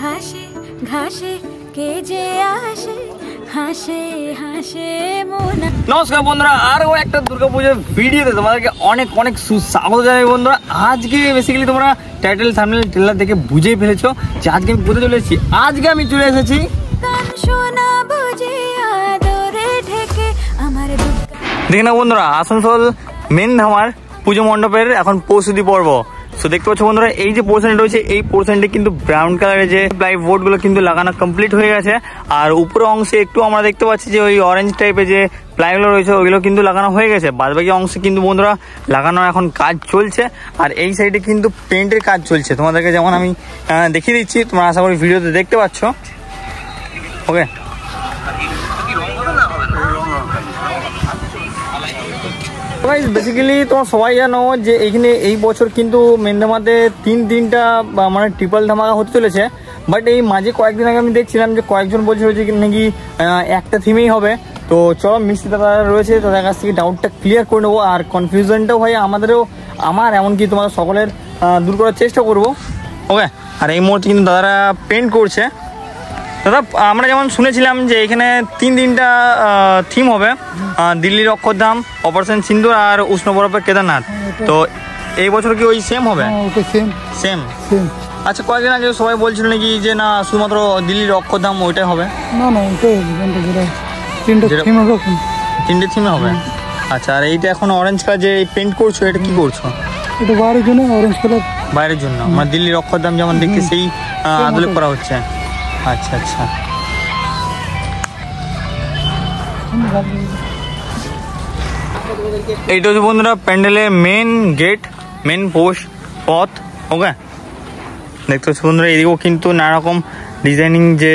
ঘাসে ঘাসে কে যে আসে হাসে হাসে মন। নমস্কার বন্ধুরা, আরও একটা দুর্গাপুজোর ভিডিওতে তোমাদেরকে অনেক অনেক সুস্বাগত জানাই বন্ধুরা। আজকে বেসিক্যালি তোমরা টাইটেল থাম্বনেল ট্রেলার দেখে বুঝেই ফেলেছো যে আজকে আমি কোথায় চলে এসেছি। আজকে আমি চলে এসেছি দেখে না বন্ধুরা, আসানসোল মেন ধামার পুজো মণ্ডপের এখন প্রস্তুতি পর্ব। সো দেখতে পাচ্ছ বন্ধুরা, এই যে পোর্শন রয়েছে এই পোর্শনটি কিন্তু ব্রাউন কালারের যে প্লাই বোর্ড গুলো কিন্তু লাগানো কমপ্লিট হয়ে গেছে। আর উপরে অংশে একটু আমরা দেখতে পাচ্ছি যে ওই অরেঞ্জ টাইপের যে প্লাইগুলো রয়েছে ওইগুলো কিন্তু লাগানো হয়ে গেছে। বাদবাকি অংশে কিন্তু বন্ধুরা লাগানোর এখন কাজ চলছে। আর এই সাইডে কিন্তু পেন্টের কাজ চলছে, তোমাদেরকে যেমন আমি দেখিয়ে দিচ্ছি, তোমরা আশা করি ভিডিওতে দেখতে পাচ্ছ। ওকে, বেসিক্যালি তোমরা সবাই জানো যে এইখানে এই বছর কিন্তু মেনধামাতে তিনটা মানে ট্রিপল ধামাকা হতে চলেছে। বাট এই মাঝে কয়েকদিন আগে আমি দেখছিলাম যে কয়েকজন বলছিল যে নাকি একটা থিমেই হবে। তো চলো মিস্ত্রি দাদা রয়েছে, তাদের কাছ থেকে ডাউটটা ক্লিয়ার করে নেবো। আর কনফিউশনটাও ভাই আমার এমনকি তোমাদের সকলের দূর করার চেষ্টা করবো। ওকে, আর এই মুহূর্তে কিন্তু দাদারা পেন্ট করছে। দাদা, আমরা যেমন শুনেছিলাম যে এখানে তিনটা থিম হবে, দিল্লির অক্ষরধাম, অপারেশন সিন্দুর আর উষ্ণ বরফের কেদারনাথ। তো এই বছর কি ওই সেম হবে? সেম। আচ্ছা, কয়েকদিন আগে সবাই বলছিল নাকি যে না শুধুমাত্র দিল্লির অক্ষরধাম ওইটাই হবে। তিনটে থিমে হবে। আচ্ছা, আর এইটা এখন অরেঞ্জ কালার যে পেন্ট করছো, এটা কি করছো? এটা বাইরের জন্য অরেঞ্জ কালার। বাইরের জন্য মানে দিল্লির অক্ষরধাম যেমন দেখতে সেই আদলে করা হচ্ছে। আচ্ছা আচ্ছা, এইটা হচ্ছে বন্ধুরা প্যান্ডেলের মেন গেট, মেন পথ। ওকে, দেখতে পাচ্ছি বন্ধুরা, এদিকেও কিন্তু নানা রকম ডিজাইনিং যে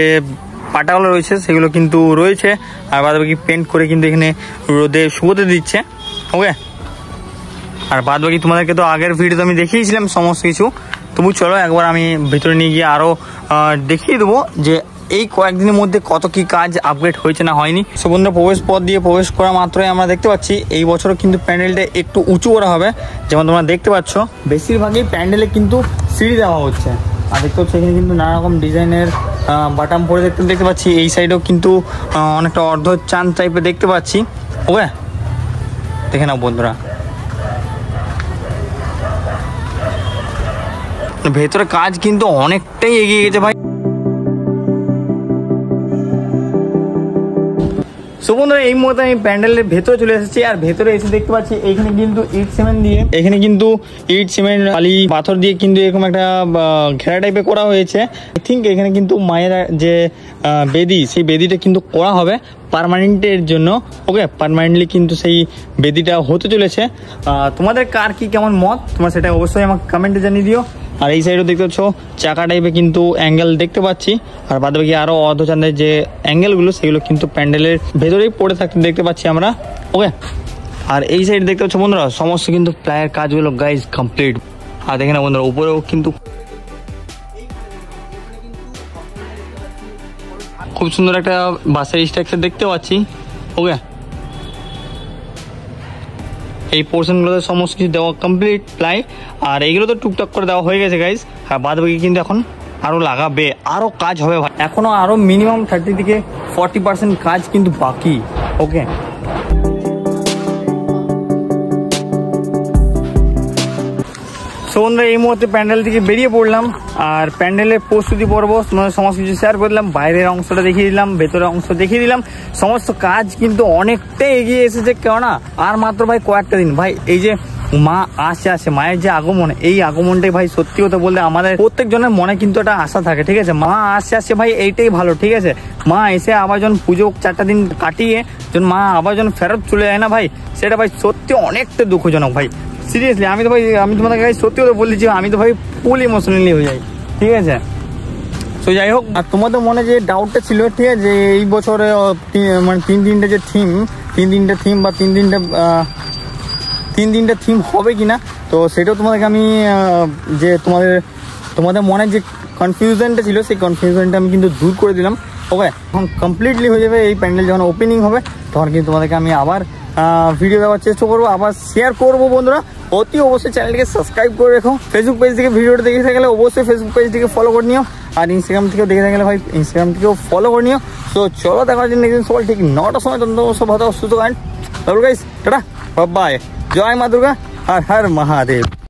পাটাগুলো রয়েছে সেগুলো কিন্তু রয়েছে। আর বাদবাকি পেন্ট করে কিন্তু এখানে রোদে শুকোতে দিচ্ছে। ওকে, আর বাদবাকি তোমাদেরকে তো আগের ভিডিওতে আমি দেখিয়েছিলাম সমস্ত কিছু। তবু চলো একবার আমি ভিতরে নিয়ে গিয়ে আরও দেখিয়ে দেবো যে এই কয়েকদিনের মধ্যে কত কি কাজ আপগ্রেড হয়েছে না হয়নি। সো বন্ধুরা, প্রবেশ পথ দিয়ে প্রবেশ করা মাত্রই আমরা দেখতে পাচ্ছি এই বছরও কিন্তু প্যান্ডেলটা একটু উঁচু করা হবে। যেমন তোমরা দেখতে পাচ্ছ বেশিরভাগই প্যান্ডেলে কিন্তু সিঁড়ি দেওয়া হচ্ছে। আর দেখতে পাচ্ছি এখানে কিন্তু নানা রকম ডিজাইনের বাটাম পরে দেখতে পাচ্ছি। এই সাইডেও কিন্তু অনেকটা অর্ধ চাঁদ টাইপের দেখতে পাচ্ছি। ওকে, দেখে নাও বন্ধুরা, ভেতরে কাজ কিন্তু অনেকটাই এগিয়ে গেছে ভাই। সো বন্ধুরা, এই মুহূর্তে আমি প্যান্ডেলের ভেতরে চলে এসেছি। আর ভেতরে এসে দেখতে পাচ্ছি এখানে কিন্তু ইট সিমেন্ট বালি পাথর দিয়ে কিন্তু এরকম একটা ঘেরা টাইপের করা হয়েছে। আই থিঙ্ক এখানে কিন্তু মায়ের যে বেদি, সেই বেদিটা কিন্তু করা হবে পার্মানেন্টের জন্য। ওকে, পার্মানেন্টলি কিন্তু সেই বেদিটা হতে চলেছে। তোমাদের কার কি কেমন মত তোমরা সেটা অবশ্যই আমাকে কমেন্টে জানিয়ে দিও। আর এই সাইডও দেখতে পাচ্ছ চাকা টাইপের কিন্তু অ্যাঙ্গেল দেখতে পাচ্ছি। আর বাদবাকি আরো অর্ধচাঁদের যে অ্যাঙ্গেলগুলো সেগুলো কিন্তু প্যান্ডেলের ভেতরেই পড়ে থাকতে দেখতে পাচ্ছি আমরা। ওকে, আর এই সাইড দেখতে পাচ্ছ বন্ধুরা সমস্ত কিন্তু প্লায়ের কাজগুলো গাইজ কমপ্লিট। আর দেখে না বন্ধুরা, উপরেও কিন্তু খুব সুন্দর একটা বাসের স্ট্রাকচার দেখতে পাচ্ছি। ওকে, এই পোর্শনগুলোতে সমস্ত কিছু দেওয়া কমপ্লিট প্লাই। আর এইগুলো তো টুকটাক করে দেওয়া হয়ে গেছে গাইজ। আর বাদ বাকি কিন্তু এখন আরও লাগাবে, আরও কাজ হবে ভাই। এখনও আরও মিনিমাম 30 থেকে 40% কাজ কিন্তু বাকি। ওকে, সো বন্ধুরা, এই মুহূর্তে প্যান্ডেল থেকে বেরিয়ে পড়লাম। আর প্যান্ডেলের প্রস্তুতি পর্ব তোমাদের সমস্ত কিছু শেয়ার করে দিলাম। বাইরের অংশটা দেখিয়ে দিলাম, ভেতরের অংশ দেখিয়ে দিলাম। সমস্ত কাজ কিন্তু অনেকটাই এগিয়ে এসেছে। কেননা আর মাত্র ভাই কয়েকটা দিন ভাই, এই যে মা আসে মায়ের যে আগমন, এই আগমনটাই ভাই সত্যি কথা বলতে আমাদের প্রত্যেকজনের মনে কিন্তু একটা আশা থাকে। ঠিক আছে, মা আসছে ভাই, এইটাই ভালো। ঠিক আছে, মা এসে আবার যখন পুজো 4টা দিন কাটিয়ে যখন মা আবার যখন ফেরত চলে যায় না ভাই, সেটা ভাই সত্যি অনেকটা দুঃখজনক ভাই। সিরিয়াসলি আমি তোমাদের কাছে সত্যি কথা বলছি, আমি তো ভাই ফুল ইমোশনালি হয়ে যাই। ঠিক আছে, তো যাই হোক, আর তোমাদের মনে যে ডাউটটা ছিল, ঠিক আছে, এই বছরে মানে তিনটা যে তিনটা থিম বা তিনটা থিম হবে কিনা, তো সেটাও তোমাদেরকে আমি যে তোমাদের মনে যে কনফিউশনটা ছিল সেই কনফিউশনটা আমি কিন্তু দূর করে দিলাম। ওকে, এখন কমপ্লিটলি হয়ে যাবে। এই প্যান্ডেল যখন ওপেনিং হবে তখন কিন্তু তোমাদেরকে আমি আবার ভিডিও দেওয়ার চেষ্টা করবো, আবার শেয়ার করবো বন্ধুরা। অতি অবশ্যই চ্যানেলটিকে সাবস্ক্রাইব করে রেখো। ফেসবুক পেজ থেকে ভিডিওটা দেখে থাকলে অবশ্যই ফেসবুক পেজটিকে ফলো করে নিও, আর ইনস্টাগ্রাম থেকেও দেখে থাকলে ভাই ইনস্টাগ্রাম থেকেও ফলো করে নিও। তো চলো দেখার জন্য একদিন সকাল ঠিক 9টার সময় তোমরা সব ভালো সুস্থ গান। টাটা, বাই, জয় মা দুর্গা, হর হর মহাদেব।